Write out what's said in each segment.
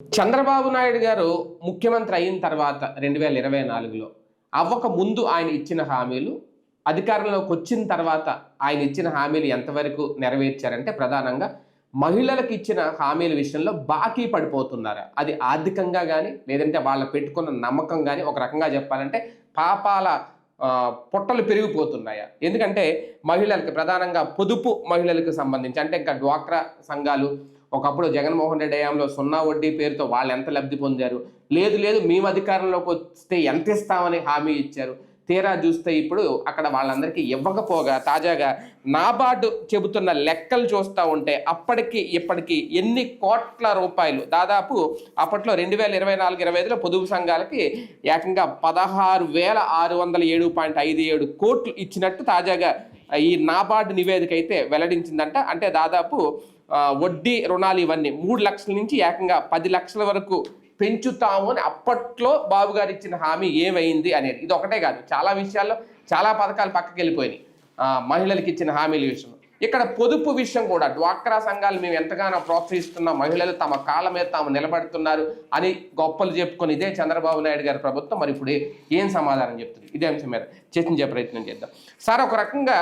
చంద్రబాబు నాయుడు గారు ముఖ్యమంత్రి అయిన తర్వాత 2024లో అవ్వక ముందు ఆయన ఇచ్చిన హామీలు, అధికారంలోకి వచ్చిన తర్వాత ఆయన ఇచ్చిన హామీలు ఎంతవరకు నెరవేర్చారంటే ప్రధానంగా మహిళలకు ఇచ్చిన హామీల విషయంలో బాకీ పడిపోతున్నారా? అది ఆర్థికంగా గానీ, లేదంటే వాళ్ళు పెట్టుకున్న నమ్మకం గానీ, ఒక రకంగా చెప్పాలంటే పాపాల పొట్టలు పెరిగిపోతున్నాయా? ఎందుకంటే మహిళలకి ప్రధానంగా పొదుపు మహిళలకు సంబంధించి అంటే ఇంకా డ్వాక్రా సంఘాలు ఒకప్పుడు జగన్మోహన్ రెడ్డి హయాంలో సున్నా వడ్డీ పేరుతో వాళ్ళు ఎంత లబ్ధి పొందారు, లేదు లేదు మేము అధికారంలోకి వస్తే ఎంత ఇస్తామని హామీ ఇచ్చారు. తీరా చూస్తే ఇప్పుడు అక్కడ వాళ్ళందరికీ ఇవ్వకపోగా తాజాగా నాబార్డు చెబుతున్న లెక్కలు చూస్తూ ఉంటే అప్పటికి ఇప్పటికి ఎన్ని కోట్ల రూపాయలు, దాదాపు అప్పట్లో 2024-25లో పొదుపు సంఘాలకి ఏకంగా 16,607.57 కోట్లు ఇచ్చినట్టు తాజాగా ఈ నాబార్డు నివేదిక అయితే వెల్లడించిందంట. అంటే దాదాపు వడ్డీ రుణాలు ఇవన్నీ 3 లక్షల నుంచి ఏకంగా 10 లక్షల వరకు పెంచుతాము అని అప్పట్లో బాబు గారు ఇచ్చిన హామీ ఏమైంది అనేది. ఇది ఒకటే కాదు, చాలా విషయాల్లో చాలా పథకాలు పక్కకి వెళ్ళిపోయినాయి. మహిళలకు ఇచ్చిన హామీల విషయం, ఇక్కడ పొదుపు విషయం కూడా డ్వాక్రా సంఘాలు మేము ఎంతగానో ప్రోత్సహిస్తున్న మహిళలు తమ కాళ్ళ మీద తాము నిలబడుతున్నారు అని గొప్పలు చెప్పుకొని ఇదే చంద్రబాబు నాయుడు గారి ప్రభుత్వం మరి ఇప్పుడు ఏం సమాధానం చెప్తుంది? ఇదే అంశం మీద చర్చించే ప్రయత్నం చేద్దాం. సార్, ఒక రకంగా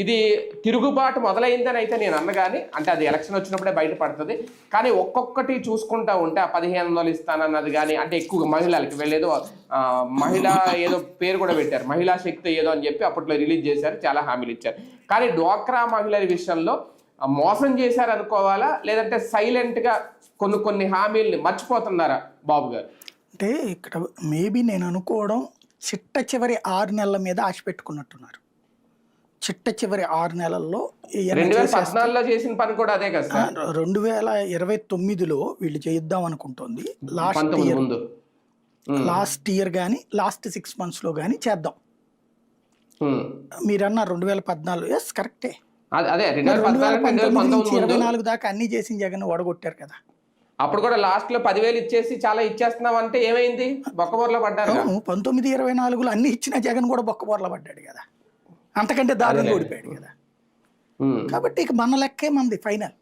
ఇది తిరుగుబాటు మొదలైందని అయితే నేను అన్నగాని, అంటే అది ఎలక్షన్ వచ్చినప్పుడే బయటపడుతుంది. కానీ ఒక్కొక్కటి చూసుకుంటా ఉంటే ఆ 1500 ఇస్తానన్నది కానీ, అంటే ఎక్కువ మహిళలకి వెళ్ళేదో మహిళా ఏదో పేరు కూడా పెట్టారు, మహిళా శక్తి ఏదో అని చెప్పి అప్పట్లో రిలీజ్ చేశారు, చాలా హామీలు ఇచ్చారు. కానీ డ్వాక్రా మహిళల విషయంలో మోసం చేశారు అనుకోవాలా, లేదంటే సైలెంట్గా కొన్ని హామీల్ని మర్చిపోతున్నారా బాబు గారు? అంటే ఇక్కడ మేబీ నేను అనుకోవడం చిట్ట చివరి 6 నెలల మీద ఆశ పెట్టుకున్నట్టున్నారు. చిట్ట చివరి 6 నెలల్లో 2014లో చేసిన పని కూడా అదే కదా సార్. 2029లో వీళ్ళు చేద్దాం అనుకుంటోంది. లాస్ట్ ఇయర్ కానీ లాస్ట్ 6 monthsలో కానీ చేద్దాం మీరన్నారు. 2014 ఎస్ కరెక్టే. 2024 దాకా అన్ని చేసిన జగన్ ఓడగొట్టారు కదా. అప్పుడు కూడా లాస్ట్ లో 10,000 ఇచ్చేసి చాలా ఇచ్చేస్తున్నాం అంటే ఏమైంది? బొక్కబోర్లో పడ్డారు. 19-24లో అన్ని ఇచ్చిన జగన్ కూడా బొక్కబోర్లో పడ్డాడు కదా, అంతకంటే దారుణంగా ఓడిపోయాడు కదా. కాబట్టి ఇక మన లెక్కే మంది ఫైనల్.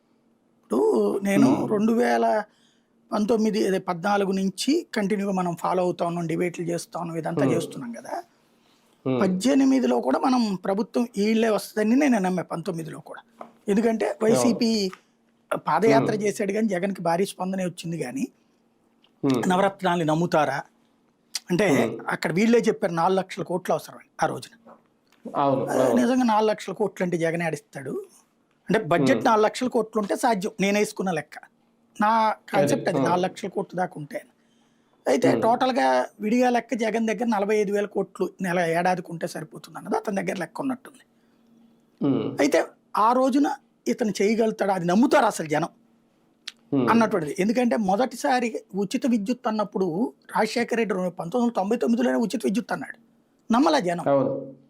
ఇప్పుడు నేను 2014 నుంచి కంటిన్యూగా మనం ఫాలో అవుతా ఉన్నాం, డిబేట్లు చేస్తా ఉన్నాం, ఇదంతా చేస్తున్నాం కదా. 18లో కూడా మనం ప్రభుత్వం వీళ్ళే వస్తుందని నేను నమ్మా. 19లో కూడా, ఎందుకంటే వైసీపీ పాదయాత్ర చేశాడు కానీ జగన్కి భారీ స్పందనే వచ్చింది. కానీ నవరత్నాలు నమ్ముతారా అంటే అక్కడ వీళ్ళే చెప్పారు 4 లక్షల కోట్లు అవసరం ఆ రోజున. నిజంగా 4 లక్షల కోట్లు అంటే జగన్ ఆడిస్తాడు అంటే బడ్జెట్ 4 లక్షల కోట్లు ఉంటే సాధ్యం, నేను వేసుకున్న లెక్క, నా కాన్సెప్ట్ అది. 4 లక్షల కోట్లు దాకా ఉంటే అయితే టోటల్గా విడిగా లెక్క జగన్ దగ్గర 45,000 కోట్లు నెల ఏడాదికి ఉంటే సరిపోతుంది అన్నది అతని దగ్గర లెక్క ఉన్నట్టుంది. అయితే ఆ రోజున ఇతను చేయగలుగుతాడు, అది నమ్ముతారు అసలు జనం అన్నటువంటిది. ఎందుకంటే మొదటిసారి ఉచిత విద్యుత్ అన్నప్పుడు రాజశేఖర రెడ్డి 1999లోనే ఉచిత విద్యుత్ అన్నాడు, నమ్మలా జనం,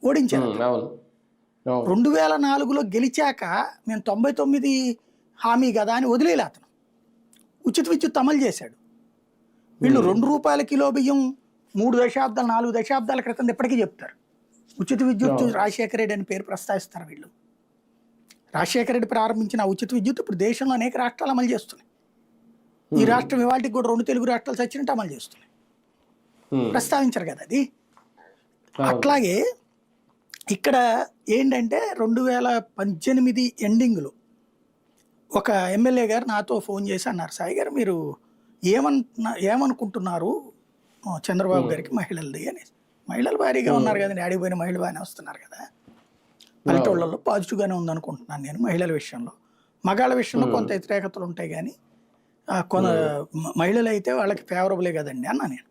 ఓడించారు. 2004లో గెలిచాక మేము 99 హామీ కదా అని వదిలేలే అతను, ఉచిత విద్యుత్ అమలు చేశాడు. వీళ్ళు 2 రూపాయల కిలో బియ్యం 3 దశాబ్దాలు 4 దశాబ్దాల క్రితం ఎప్పటికీ చెప్తారు. ఉచిత విద్యుత్ రాజశేఖర రెడ్డి అని పేరు ప్రస్తావిస్తారు వీళ్ళు. రాజశేఖర రెడ్డి ప్రారంభించిన ఉచిత విద్యుత్ ఇప్పుడు దేశంలో అనేక రాష్ట్రాలు అమలు చేస్తున్నాయి. ఈ రాష్ట్రం ఇవాళకి కూడా 2 తెలుగు రాష్ట్రాలు చచ్చినట్టు అమలు చేస్తున్నాయి, ప్రస్తావించారు కదా అది. అట్లాగే ఇక్కడ ఏంటంటే 2018 ఎండింగ్లో ఒక ఎమ్మెల్యే గారు నాతో ఫోన్ చేసి అన్నారు, సాయి గారు మీరు ఏమనుకుంటున్నారు చంద్రబాబు గారికి మహిళలది అని. మహిళలు భారీగా ఉన్నారు కదండి, ఆడిపోయిన మహిళలు బాగానే వస్తున్నారు కదా, పల్లెటూళ్ళలో పాజిటివ్గానే ఉందనుకుంటున్నాను నేను మహిళల విషయంలో. మగాళ్ళ విషయంలో కొంత వ్యతిరేకతలు ఉంటాయి కానీ మహిళలు అయితే వాళ్ళకి ఫేవరబులే కదండి అన్నా నేను.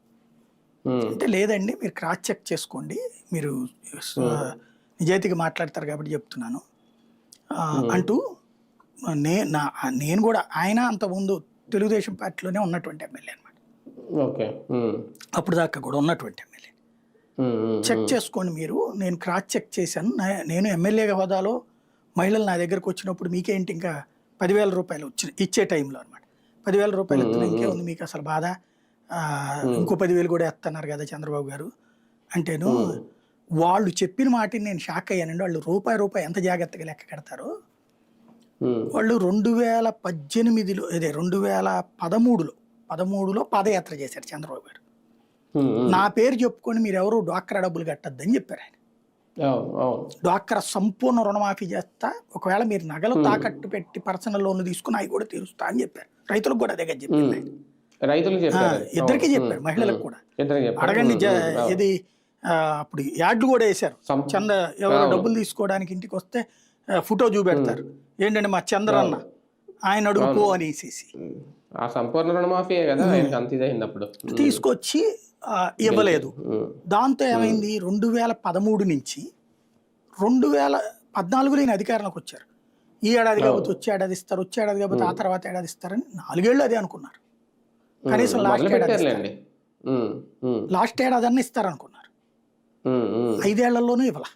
అంటే లేదండి మీరు క్రాస్ చెక్ చేసుకోండి, మీరు నిజాయితీగా మాట్లాడతారు కాబట్టి చెప్తున్నాను అంటూ నేను కూడా, ఆయన అంతకుముందు తెలుగుదేశం పార్టీలోనే ఉన్నటువంటి ఎమ్మెల్యే అనమాట, అప్పుడు దాకా కూడా ఉన్నటువంటి ఎమ్మెల్యే. చెక్ చేసుకోండి మీరు, నేను క్రాస్ చెక్ చేశాను, నేను ఎమ్మెల్యే హోదాలో మహిళలు నా దగ్గరకు వచ్చినప్పుడు మీకేంటి ఇంకా 10,000 రూపాయలు ఇచ్చే టైంలో అనమాట. 10,000 రూపాయలు ఇస్తున్నా ఇంకేముంది మీకు అసలు బాధ, ఇంకో 10,000 కూడా ఎత్తన్నారు కదా చంద్రబాబు గారు అంటేను. వాళ్ళు చెప్పిన మాటని నేను షాక్ అయ్యానండి. వాళ్ళు రూపాయి ఎంత జాగ్రత్తగా లెక్క కడతారో. వాళ్ళు 2018లో అదే 2013లో పాదయాత్ర చేశారు చంద్రబాబు గారు. నా పేరు చెప్పుకొని మీరు ఎవరు డ్వాక్రా డబ్బులు కట్టద్దని చెప్పారు ఆయన. డ్వాక్రా సంపూర్ణ రుణమాఫీ చేస్తా, ఒకవేళ మీరు నగలు తాకట్టు పెట్టి పర్సనల్ లోన్లు తీసుకుని అవి కూడా తీరుస్తా అని చెప్పారు. రైతులకు కూడా అదే చెప్పారు ఆయన. ఇద్దరికి చెప్పారు, మహిళలకు కూడా. అడగండి ఇది అప్పుడు యాడ్లు కూడా వేశారు. ఎవరు డబ్బులు తీసుకోవడానికి ఇంటికి వస్తే ఫోటో చూపెడతారు, ఏంటంటే మా చంద్రన్న ఆయన అడుగుపో అనేసి సంపూర్ణ రుణమాఫీ తీసుకొచ్చి ఇవ్వలేదు. దాంతో ఏమైంది, 2013 నుంచి 2014లో ఈయన అధికారంలోకి వచ్చారు. ఈ ఏడాది కాబట్టి వచ్చే ఏడాది ఇస్తారు, వచ్చే ఏడాది కాబట్టి ఆ తర్వాత ఏడాది ఇస్తారని 4 ఏళ్ళు అదే అనుకున్నారు. కనీసం లాస్ట్ ఏడాది అన్న ఇస్తారనుకున్నారు. 5 ఏళ్లలోనూ ఇవ్వాల.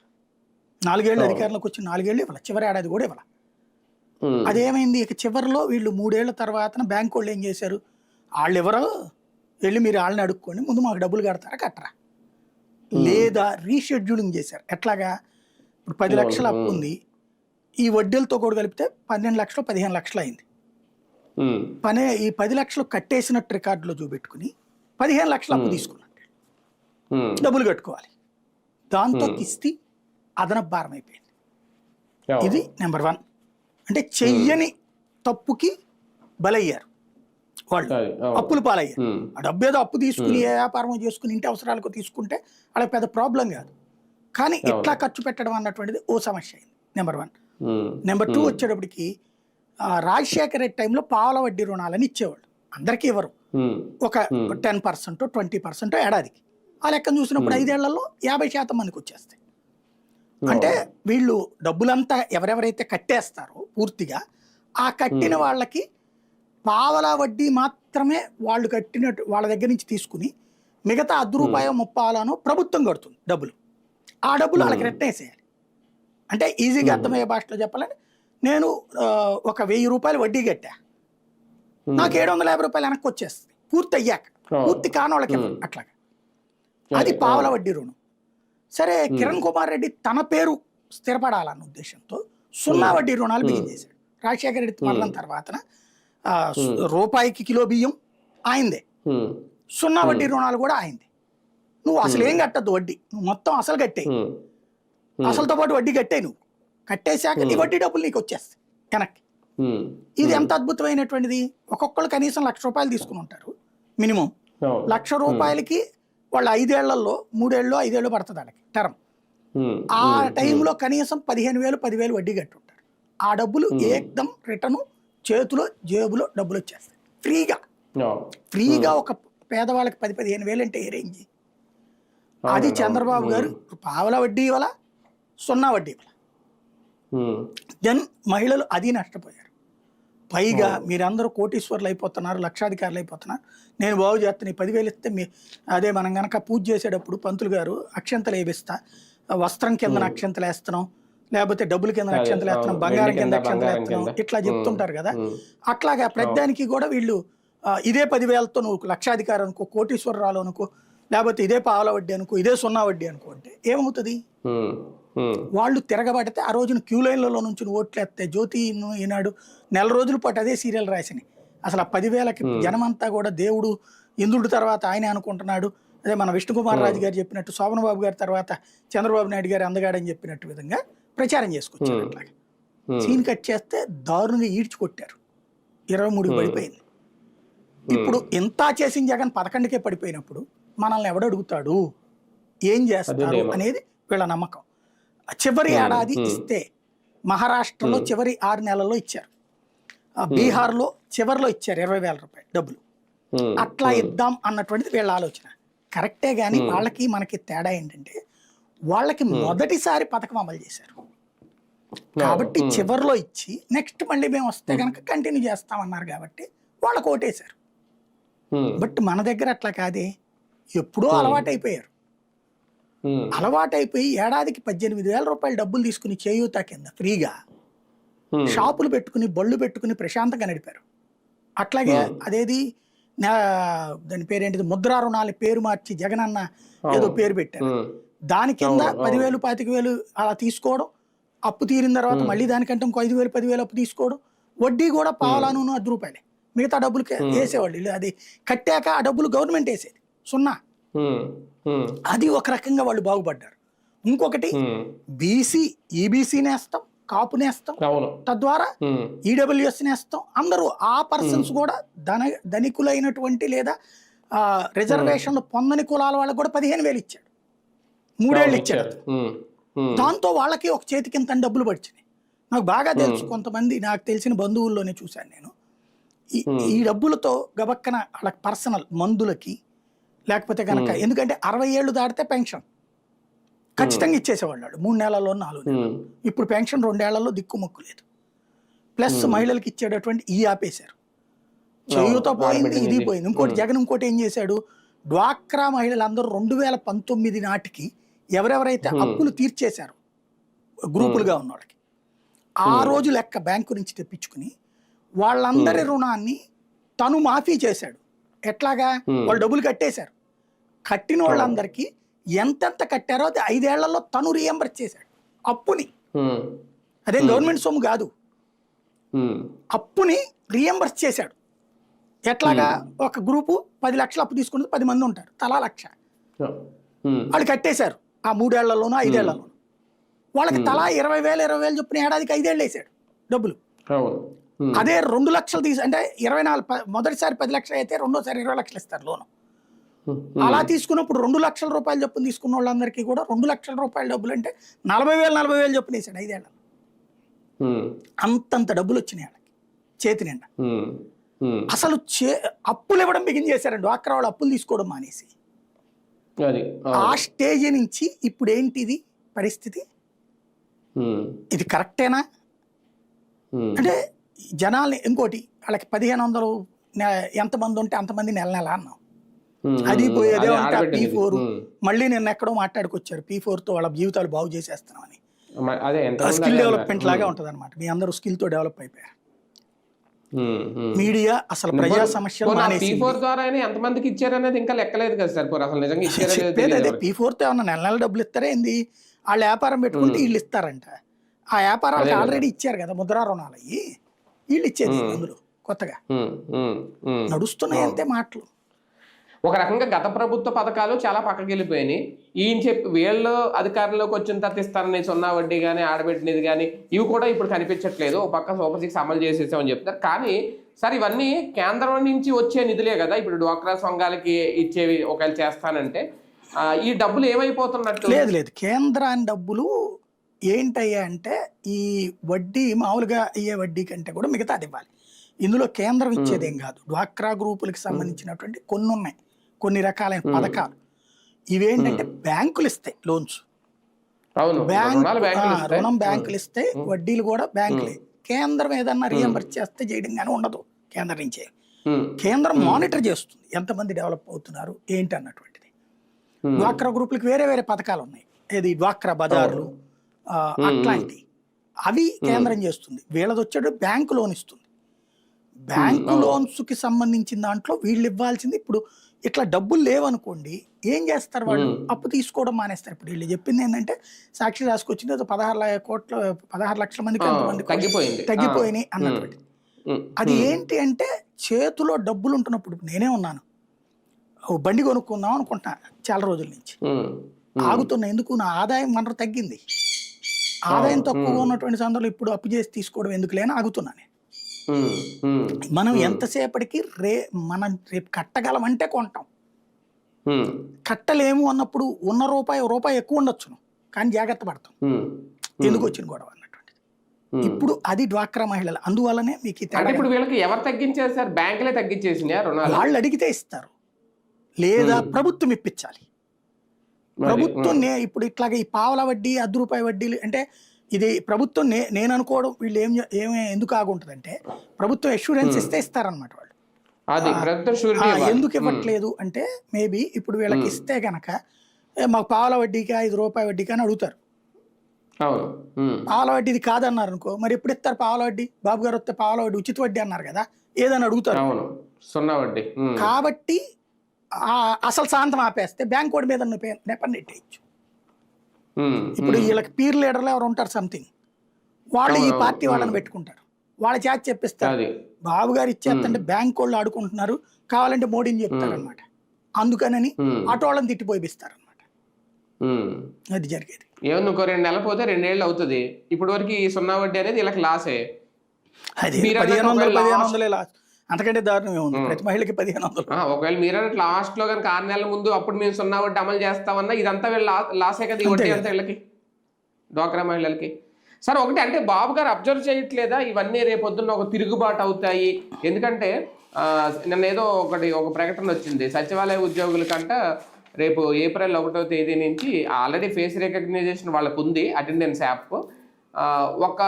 4 ఏళ్ళు అధికారంలోకి వచ్చి 4 ఏళ్ళు ఇవ్వాల, చివరి ఏడాది కూడా ఇవ్వాల. అదేమైంది, ఇక చివరిలో వీళ్ళు 3 ఏళ్ల తర్వాత బ్యాంకు వాళ్ళు ఏం చేశారు, వాళ్ళు ఎవరో వెళ్ళి మీరు వాళ్ళని అడుక్కోండి, ముందు మాకు డబ్బులు కడతారా కట్టరా, లేదా రీషెడ్యూలింగ్ చేశారు. ఎట్లాగా, ఇప్పుడు 10 లక్షల అప్పు ఉంది, ఈ వడ్డీలతో కూడా కలిపితే 12 లక్షలు 15 లక్షలు అయింది. ఈ 10 లక్షలు కట్టేసినట్టు రికార్డులో చూపెట్టుకుని 15 లక్షలు అప్పు తీసుకున్నట్టు డబ్బులు కట్టుకోవాలి. దాంతో కిస్తీ అదనపు భారం అయిపోయింది. ఇది నెంబర్ 1. అంటే చెయ్యని తప్పుకి బలయ్యారు వాళ్ళు, అప్పులు పాలయ్యారు. ఆ డబ్బు ఏదో అప్పు తీసుకుని ఏ వ్యాపారం చేసుకుని ఇంటి అవసరాలకు తీసుకుంటే వాళ్ళకి పెద్ద ప్రాబ్లం కాదు, కానీ ఇట్లా ఖర్చు పెట్టడం అన్నటువంటిది ఓ సమస్య అయింది. నెంబర్ 1. నెంబర్ 2 వచ్చేటప్పటికి రాజశేఖర రెడ్డి టైంలో పావల వడ్డీ రుణాలని ఇచ్చేవాళ్ళు, అందరికీ ఇవ్వరు, ఒక 10% 20% ఏడాదికి. ఆ లెక్కను చూసినప్పుడు 5 ఏళ్లలో 50% మందికి వచ్చేస్తాయి. అంటే వీళ్ళు డబ్బులంతా ఎవరెవరైతే కట్టేస్తారో పూర్తిగా, ఆ కట్టిన వాళ్ళకి పావలా వడ్డీ మాత్రమే వాళ్ళు కట్టినట్టు వాళ్ళ దగ్గర నుంచి తీసుకుని మిగతా ₹10 ప్రభుత్వం కడుతుంది డబ్బులు. ఆ డబ్బులు వాళ్ళకి రిటర్న్ వేసేయాలి. అంటే ఈజీగా అర్థమయ్యే భాషలో చెప్పాలంటే, నేను ఒక ₹1000 వడ్డీ కట్టా, నాకు ₹750 వెనక్కి వచ్చేస్తుంది పూర్తి అయ్యాక, పూర్తి కాని వాళ్ళకి అట్లాగా. అది పావల వడ్డీ రుణం. సరే, కిరణ్ కుమార్ రెడ్డి తన పేరు స్థిరపడాలన్న ఉద్దేశంతో 0 వడ్డీ రుణాలు బిగిన్ చేశాడు. రాజశేఖర రెడ్డి మరణం తర్వాత రూపాయికి కిలో బియ్యం ఆయిందే, 0 వడ్డీ రుణాలు కూడా ఆయిందే. నువ్వు అసలు ఏం కట్టద్దు వడ్డీ, నువ్వు మొత్తం అసలు కట్టే, అసలుతో పాటు వడ్డీ కట్టే, నువ్వు కట్టేశాక నీ వడ్డీ డబ్బులు నీకు వచ్చేస్తాయి వెనక్కి. ఇది ఎంత అద్భుతమైనటువంటిది. ఒక్కొక్కళ్ళు కనీసం ₹1,00,000 తీసుకుని ఉంటారు మినిమం. ₹1,00,000కి వాళ్ళు 5 ఏళ్లలో 3 ఏళ్ళు 5 ఏళ్ళు పడుతుంది వాళ్ళకి టర్మ్. ఆ టైంలో కనీసం 15,000 10,000 వడ్డీ కట్టి ఉంటారు. ఆ డబ్బులు ఏకదం రిటర్ను చేతిలో జేబులో డబ్బులు వచ్చేస్తాయి ఫ్రీగా. ఒక పేదవాళ్ళకి 10-15,000 అంటే ఏ రేంజ్. అది చంద్రబాబు గారు పావల వడ్డీ ఇవ్వాల, 0 వడ్డీ ఇవ్వాల. దెన్ మహిళలు అది నష్టపోయారు. పైగా మీరందరూ కోటీశ్వర్లు అయిపోతున్నారు, లక్షాధికారులు అయిపోతున్నారు, నేను బాగు చేస్తాను, 10,000 ఇస్తే అదే మనం కనుక పూజ చేసేటప్పుడు పంతులు గారు అక్షంతలు వేయిస్తా, వస్త్రం కింద అక్షంతలు వేస్తున్నాం, లేకపోతే డబ్బుల కింద అక్షంతలు వేస్తున్నాం, బంగారం కింద అక్షంతలు వేస్తున్నాం, ఇట్లా చెప్తుంటారు కదా. అట్లాగా ప్రతిదానికి కూడా వీళ్ళు ఇదే 10,000తో నువ్వు లక్షాధికారం అనుకో, కోటీశ్వరరాలు అనుకో, లేకపోతే ఇదే పావల వడ్డీ అనుకో, ఇదే 0 వడ్డీ అనుకో అంటే ఏమవుతుంది. వాళ్ళు తిరగబడితే ఆ రోజున క్యూ లైన్లలో నుంచి ఓట్లు వేస్తే జ్యోతి ఈనాడు నెల రోజుల పాటు అదే సీరియల్ రాసినాయి. అసలు ఆ 10,000కి జనమంతా కూడా దేవుడు ఇంద్రుడి తర్వాత ఆయనే అనుకుంటున్నాడు. అదే మన విష్ణుకుమార్ రాజు గారు చెప్పినట్టు, శోభన్ బాబు గారి తర్వాత చంద్రబాబు నాయుడు గారు అందగాడని చెప్పినట్టు విధంగా ప్రచారం చేసుకొచ్చారు. అట్లాగే సీన్ కట్ చేస్తే దారుణంగా ఈడ్చుకొట్టారు. 23 పడిపోయింది. ఇప్పుడు ఇంత చేసిన జగన్ 11కే పడిపోయినప్పుడు మనల్ని ఎవడడుగుతాడు, ఏం చేస్తారు అనేది వీళ్ళ నమ్మకం. చివరి ఏడాది ఇస్తే మహారాష్ట్రలో చివరి 6 నెలల్లో ఇచ్చారు, బీహార్లో చివరిలో ఇచ్చారు ₹20,000 డబ్బులు. అట్లా ఇద్దాం అన్నటువంటిది వీళ్ళ ఆలోచన. కరెక్టే, కానీ వాళ్ళకి మనకి తేడా ఏంటంటే వాళ్ళకి మొదటిసారి పథకం అమలు చేశారు కాబట్టి చివరిలో ఇచ్చి నెక్స్ట్ మళ్ళీ మేము వస్తే కనుక కంటిన్యూ చేస్తామన్నారు కాబట్టి వాళ్ళకు ఓటేశారు. బట్ మన దగ్గర అట్లా కాదే, ఎప్పుడో అలవాటైపోయారు. అలవాటైపోయి ఏడాదికి ₹18,000 డబ్బులు తీసుకుని చేయూత కింద ఫ్రీగా షాపులు పెట్టుకుని బళ్ళు పెట్టుకుని ప్రశాంతంగా నడిపారు. అట్లాగే అదేది దాని పేరేంటిది, ముద్రా రుణాల పేరు మార్చి జగనన్న ఏదో పేరు పెట్టారు, దాని కింద 10,000 25,000 అలా తీసుకోవడం, అప్పు తీరిన తర్వాత మళ్ళీ దానికంటే ఇంకో 5,000 10,000 అప్పు తీసుకోవడం, వడ్డీ కూడా పావలాను 10 రూపాయలే, మిగతా డబ్బులు వేసేవాళ్ళు వీళ్ళు. అది కట్టాక ఆ డబ్బులు గవర్నమెంట్ వేసేది 0. అది ఒక రకంగా వాళ్ళు బాగుపడ్డారు. ఇంకొకటి బీసీ ఈబీసీ నేస్తాం, కాపు నేస్తాం, తద్వారా ఈడబ్ల్యూఎస్ నేస్తాం. అందరూ ఆ పర్సన్స్ కూడా ధనికులైనటువంటి లేదా రిజర్వేషన్లు పొందని కులాల వాళ్ళకి కూడా 15,000 ఇచ్చాడు, 3 ఏళ్ళు ఇచ్చాడు. దాంతో వాళ్ళకి ఒక చేతికి ఇంత డబ్బులు పడిచినాయి. నాకు బాగా తెలుసు, కొంతమంది నాకు తెలిసిన బంధువుల్లోనే చూశాను నేను. ఈ డబ్బులతో గబక్కన వాళ్ళకి పర్సనల్ మందులకి లేకపోతే కనుక, ఎందుకంటే 60 ఏళ్ళు దాటితే పెన్షన్ ఖచ్చితంగా ఇచ్చేసేవాళ్ళు 3 నెలల్లో 4 నెలలు. ఇప్పుడు పెన్షన్ 2 ఏళ్లలో దిక్కుమొక్కు లేదు. ప్లస్ మహిళలకు ఇచ్చేటటువంటి ఆపేశారు, చేయూత పోయింది, ఇది పోయింది. ఇంకోటి జగన్ ఇంకోటి ఏం చేశాడు, డ్వాక్రా మహిళలందరూ 2019 నాటికి ఎవరెవరైతే అప్పులు తీర్చేశారు గ్రూపులుగా ఉన్న వాళ్ళకి, ఆ రోజు లెక్క బ్యాంకు నుంచి తెప్పించుకుని వాళ్ళందరి రుణాన్ని తను మాఫీ చేశాడు. ఎట్లాగా, వాళ్ళు డబ్బులు కట్టేశారు, కట్టిన వాళ్ళందరికీ ఎంతెంత కట్టారో అది 5 ఏళ్లలో తను రీఎంబర్స్ చేశాడు అప్పుని. అదేం గవర్నమెంట్ సొమ్ము కాదు, అప్పుని రీఎంబర్స్ చేశాడు. ఎట్లాగా, ఒక గ్రూపు 10 లక్షలు అప్పు తీసుకుంటే 10 మంది ఉంటారు, తలా 1,00,000 వాళ్ళు కట్టేశారు ఆ 3 ఏళ్లలోనూ 5 ఏళ్లలోనూ. వాళ్ళకి తలా 20,000 చొప్పున ఏడాదికి 5 ఏళ్ళు వేసాడు డబ్బులు. అదే 2 లక్షలు అంటే 24 మొదటిసారి 10 లక్షలు అయితే రెండోసారి 20 లక్షలు ఇస్తారు లోను. అలా తీసుకున్నప్పుడు 2 లక్షల రూపాయలు చొప్పున తీసుకున్న వాళ్ళందరికీ కూడా 2 లక్షల రూపాయల డబ్బులు అంటే 40,000 చొప్పున వేసాడు 5 ఏళ్ళలో. అంతంత డబ్బులు వచ్చినాయి వాళ్ళకి చేతి నిండా. అసలు అప్పులు ఇవ్వడం బిగిన్ చేశారండి, డ్వాక్రా వాళ్ళు అప్పులు తీసుకోవడం మానేసి. ఆ స్టేజ్ నుంచి ఇప్పుడు ఏంటిది పరిస్థితి, ఇది కరెక్టేనా అంటే జనాల్ని, ఇంకోటి వాళ్ళకి 1,500 ఎంతమంది ఉంటే అంతమంది నెల నెల అన్నాం, అది పోయేదే ఉంటా. P4 మళ్ళీ నిన్న ఎక్కడో మాట్లాడుకొచ్చారు, P4 తో వాళ్ళ జీవితాలు బాగు చేసేస్తున్నామని. స్కిల్ డెవలప్మెంట్ లాగా ఉంటది అనమాట, మీ అందరూ స్కిల్ తో డెవలప్ అయిపోయారు. మీడియా అసలు ప్రజా సమస్యలు ఎంతమందికి ఇచ్చారనేది ఇంకా లెక్కలేదు కదా సార్. అసలు నిజంగా చెప్పేది అదే, P4 తో ఏమన్నా నెల నెల డబ్బులు ఇస్తారా ఏంది, వాళ్ళు వ్యాపారం పెట్టుకుంటే వీళ్ళు ఇస్తారంట. ఆ వ్యాపారాలకు ఆల్రెడీ ఇచ్చారు కదా ముద్రా రుణాలు, అయ్యి వీళ్ళు ఇచ్చేది అందులో కొత్తగా నడుస్తున్నాయి అంతే మాటలు. ఒక రకంగా గత ప్రభుత్వ పథకాలు చాలా పక్కకి వెళ్ళిపోయినాయి. ఈయన చెప్పి వీళ్ళు అధికారంలోకి వచ్చిన తర్వాత ఇస్తారని 0 వడ్డీ కానీ ఆడబెట్టినది కానీ ఇవి కూడా ఇప్పుడు కనిపించట్లేదు. ఒక పక్క సూపర్ 6 అమలు చేసేసామని చెప్తారు. కానీ సార్ ఇవన్నీ కేంద్రం నుంచి వచ్చే నిధులే కదా, ఇప్పుడు డ్వాక్రా సంఘాలకి ఇచ్చేవి ఒకవేళ చేస్తానంటే ఈ డబ్బులు ఏమైపోతున్నట్టు? లేదు, కేంద్రాన్ని డబ్బులు ఏంటయ్యా అంటే ఈ వడ్డీ మామూలుగా అయ్యే వడ్డీ కంటే కూడా మిగతా అది ఇవ్వాలి. ఇందులో కేంద్రం ఇచ్చేదేం కాదు, డ్వాక్రా గ్రూపులకు సంబంధించినటువంటి కొన్ని ఉన్నాయి, కొన్ని రకాలైన పథకాలు. ఇవేంటంటే బ్యాంకులు ఇస్తాయి లోన్స్, రుణం బ్యాంకులు ఇస్తే వడ్డీలు కూడా బ్యాంకులే. కేంద్రం ఏదన్నా రీఎంబర్స్ చేస్తే చేయడం కానీ ఉండదు కేంద్రం నుంచే. కేంద్రం మానిటర్ చేస్తుంది ఎంతమంది డెవలప్ అవుతున్నారు ఏంటి అన్నటువంటిది. డ్వాక్రా గ్రూపులకు వేరే వేరే పథకాలు ఉన్నాయి, ఏది డ్వాక్రా బజార్లు అట్లాంటి, అవి కేంద్రం చేస్తుంది. వీళ్ళది వచ్చాడు బ్యాంకు లోన్ ఇస్తుంది. బ్యాంకు లోన్స్ కి సంబంధించిన దాంట్లో వీళ్ళు ఇవ్వాల్సింది. ఇప్పుడు ఇట్లా డబ్బులు లేవనుకోండి ఏం చేస్తారు వాళ్ళు, అప్పు తీసుకోవడం మానేస్తారు. ఇప్పుడు వీళ్ళు చెప్పింది ఏంటంటే సాక్షి రాసుకొచ్చింది 16 లక్షల మందికి తగ్గిపోయినాయి అన్నటువంటి. అది ఏంటి అంటే చేతిలో డబ్బులు ఉంటున్నప్పుడు, నేనే ఉన్నాను బండి కొనుక్కుందాం అనుకుంటున్నా చాలా రోజుల నుంచి, ఆగుతున్నా. ఎందుకు, నా ఆదాయం వనరు తగ్గింది, ఆదాయం తక్కువగా ఉన్నటువంటి సందర్భంలో ఇప్పుడు అప్పు చేసి తీసుకోవడం ఎందుకు లేని ఆగుతున్నాను. మనం ఎంతసేపటికి మనం రేపు కట్టగలమంటే కొంటాం, కట్టలేము అన్నప్పుడు ఉన్న రూపాయి ఎక్కువ ఉండొచ్చును కానీ జాగ్రత్త పడతాం, ఎందుకు వచ్చిన గొడవ అన్నటువంటిది. ఇప్పుడు అది డ్వాక్రా మహిళలు, అందువల్లనే మీకు ఇప్పుడు వీళ్ళకి ఎవరు తగ్గించారు సార్, బ్యాంకులే తగ్గించేసి వాళ్ళు అడిగితే ఇస్తారు, లేదా ప్రభుత్వం ఇప్పించాలి. ప్రభుత్వం ఇప్పుడు ఇట్లాగే ఈ పావల వడ్డీ 10 రూపాయల వడ్డీలు అంటే ఇది ప్రభుత్వం నేను అనుకోవడం వీళ్ళు ఎందుకు ఆగుంటుందంటే ప్రభుత్వం అష్యూరెన్స్ ఇస్తే ఇస్తారనమాట వాళ్ళు. ఎందుకు ఇవ్వట్లేదు అంటే మేబీ ఇప్పుడు వీళ్ళకి ఇస్తే గనక మాకు పావల వడ్డీకి 5 రూపాయల వడ్డీకి అని అడుగుతారు. పావల వడ్డీది కాదన్నారు అనుకో, మరి ఎప్పుడు ఇస్తారు పావల వడ్డీ? బాబు గారు వస్తే పావల వడ్డీ ఉచిత వడ్డీ అన్నారు కదా, ఏదని అడుగుతారు. కాబట్టి అసలు శాంతం ఆపేస్తే బ్యాంక్ వాడి మీద నెపం నెట్టేయచ్చు. ఇప్పుడు వీళ్ళకి పీర్ లీడర్లు ఎవరు ఉంటారు సంథింగ్, వాళ్ళు ఈ అవునవును. పార్టీ వాళ్ళని పెట్టుకుంటారు, వాళ్ళ చేత చెప్పిస్తారు. అది బాబు గారు ఇచ్చేస్తంటే బ్యాంక్ వాళ్ళు ఆడుకుంటున్నారు, కావాలంటే మోడీని చెప్తారనమాట. అందుకనని అటు వాళ్ళని తిట్టిపోయిస్తారనమాట. అది జరిగేది. ఏమన్నా ఇంకో 2 నెలలు పోతే 2 ఏళ్ళు అవుతుంది. ఇప్పటి వరకు ఈ సున్నా వడ్డీ అనేది వీళ్ళకి లాసే. అది మీరు అన్నట్టు 1500 ఒకవేళ లాస్ట్ 1500 లాస్ట్, అంతకంటే దారుణం ఏముంది? ప్రతి మహిళకి 1500. ఒకవేళ మీరు అన్నట్టు లాస్ట్ లో కనుక 6 నెలల ముందు అప్పుడు మేము సున్నా వడ్డీ అమలు చేస్తామన్నా ఇదంతా వీళ్ళ లాసే కదా, ఈ వడ్డీ అంతా వీళ్ళకి, డ్వాక్రా మహిళలకి. సరే ఒకటి అంటే బాబు గారు అబ్జర్వ్ చేయట్లేదా ఇవన్నీ రేపొద్దున్న ఒక తిరుగుబాటు అవుతాయి? ఎందుకంటే నిన్న ఏదో ఒక ప్రకటన వచ్చింది, సచివాలయ ఉద్యోగులకంట రేపు ఏప్రిల్ 1వ తేదీ నుంచి ఆల్రెడీ ఫేస్ రికగ్నైజేషన్ వాళ్ళకు ఉంది, అటెండెన్స్ యాప్. ఒక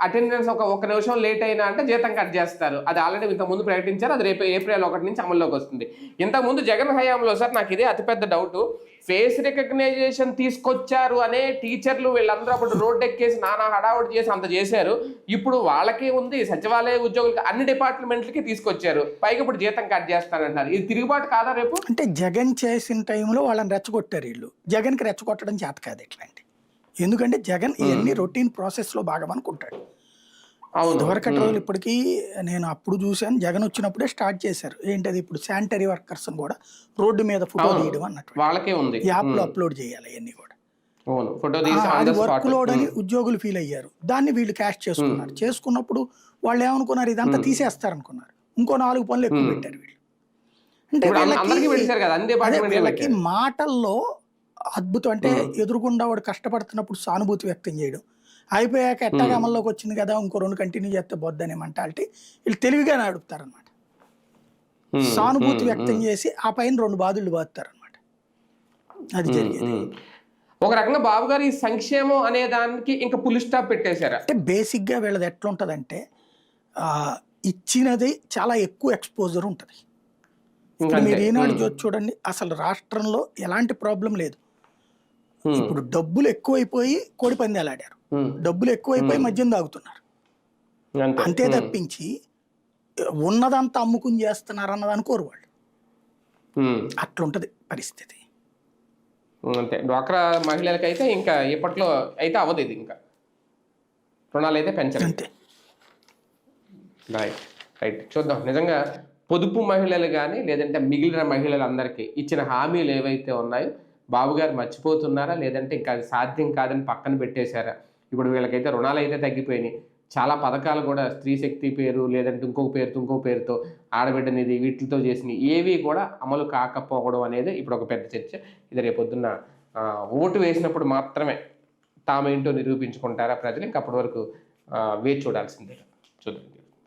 అటెండెన్స్ ఒక నిమిషం లేట్ అయినా అంటే జీతం కట్ చేస్తారు. అది ఆల్రెడీ ఇంతకుముందు ప్రకటించారు, అది రేపు ఏప్రిల్ 1 నుంచి అమల్లోకి వస్తుంది. ఇంతకుముందు జగన్ హయాంలో సార్ నాకు ఇదే అతిపెద్ద డౌట్, ఫేస్ రికగ్నైజేషన్ తీసుకొచ్చారు అనే టీచర్లు వీళ్ళందరూ అప్పుడు రోడ్డు ఎక్కేసి నానా హడావుడి చేసి అంత చేశారు. ఇప్పుడు వాళ్ళకే ఉంది, సచివాలయ ఉద్యోగులకి అన్ని డిపార్ట్మెంట్లకి తీసుకొచ్చారు, పైగా ఇప్పుడు జీతం కట్ చేస్తారంటారు. ఇది తిరుగుబాటు కాదా రేపు? అంటే జగన్ చేసిన టైంలో వాళ్ళని రెచ్చగొట్టారు వీళ్ళు, జగన్కి రెచ్చగొట్టడం చేత కాదు ఇట్లాంటి. ఎందుకంటే జగన్ ఇవన్నీ రొటీన్ ప్రాసెస్లో భాగం అనుకుంటాడు. ఇదివరకటి రోజులు ఇప్పటికీ నేను అప్పుడు చూశాను, జగన్ వచ్చినప్పుడే స్టార్ట్ చేశారు. ఏంటది ఇప్పుడు శానిటరీ వర్కర్స్ కూడా రోడ్డు మీద ఫోటో తీయడం అన్నట్టు వాళ్ళకే ఉంది, యాప్లో అప్లోడ్ చేయాలి అవన్నీ కూడా. ఫోటో అది వర్క్ లోడ్ అని ఉద్యోగులు ఫీల్ అయ్యారు, దాన్ని వీళ్ళు క్యాష్ చేసుకున్నారు. చేసుకున్నప్పుడు వాళ్ళు ఏమనుకున్నారు, ఇదంతా తీసేస్తారు అనుకున్నారు, ఇంకో 4 పనులు ఎక్కువ పెట్టారు వీళ్ళు. అంటే వీళ్ళకి మాటల్లో అద్భుతం, అంటే ఎదురుగుండా వాడు కష్టపడుతున్నప్పుడు సానుభూతి వ్యక్తం చేయడం, అయిపోయాక ఎట్టాగా అమల్లోకి వచ్చింది కదా ఇంకో 2 కంటిన్యూ చేస్తే బొద్దనే మెంటాలిటీ వీళ్ళు తెలివిగానే అడుగుతారనమాట. సానుభూతి వ్యక్తం చేసి ఆ పైన 2 బాధుళ్ళు బాదుతారనమాట. అది జరిగేది. ఒక రకంగా బాబు గారు ఈ సంక్షేమం అనే దానికి ఇంకా పులి స్టాప్ పెట్టేశారు. అంటే బేసిక్గా వీళ్ళది ఎట్లా ఉంటుందంటే ఇచ్చినది చాలా ఎక్కువ ఎక్స్పోజర్ ఉంటుంది. ఇప్పుడు మీరు ఈనాడు చూడండి, అసలు రాష్ట్రంలో ఎలాంటి ప్రాబ్లం లేదు. ఇప్పుడు డబ్బులు ఎక్కువైపోయి కోడి పందాలు ఆడారు, డబ్బులు ఎక్కువైపోయి మద్యం తాగుతున్నారు, అంతే తప్పించి ఉన్నదంతా అమ్ముకుని చేస్తున్నారు అన్నది అనుకోరు వాళ్ళు. అట్లుంటది పరిస్థితి. అంతే డ్వాక్రా మహిళలకైతే ఇంకా ఇప్పట్లో అయితే అవ్వదు, ఇది ఇంకా రుణాలు అయితే పెంచాలి. అంతే. రైట్ చూద్దాం. నిజంగా పొదుపు మహిళలు కానీ లేదంటే మిగిలిన మహిళలందరికీ ఇచ్చిన హామీలు ఏవైతే ఉన్నాయో బాబు గారు మర్చిపోతున్నారా, లేదంటే ఇంకా అది సాధ్యం కాదని పక్కన పెట్టేశారా? ఇప్పుడు వీళ్ళకైతే రుణాలు అయితే తగ్గిపోయినాయి, చాలా పథకాలు కూడా స్త్రీ శక్తి పేరు లేదంటే ఇంకో పేరుతో ఆడబిడ్డ నిధి వీటితో చేసినవి ఏవి కూడా అమలు కాకపోవడం అనేది ఇప్పుడు ఒక పెద్ద చర్చ. ఇది రేపొద్దున్న ఓటు వేసినప్పుడు మాత్రమే తామేంటో నిరూపించుకుంటారా ప్రజలు, ఇంక అప్పటి వరకు వేచి చూడాల్సిందే. చూద్దాం.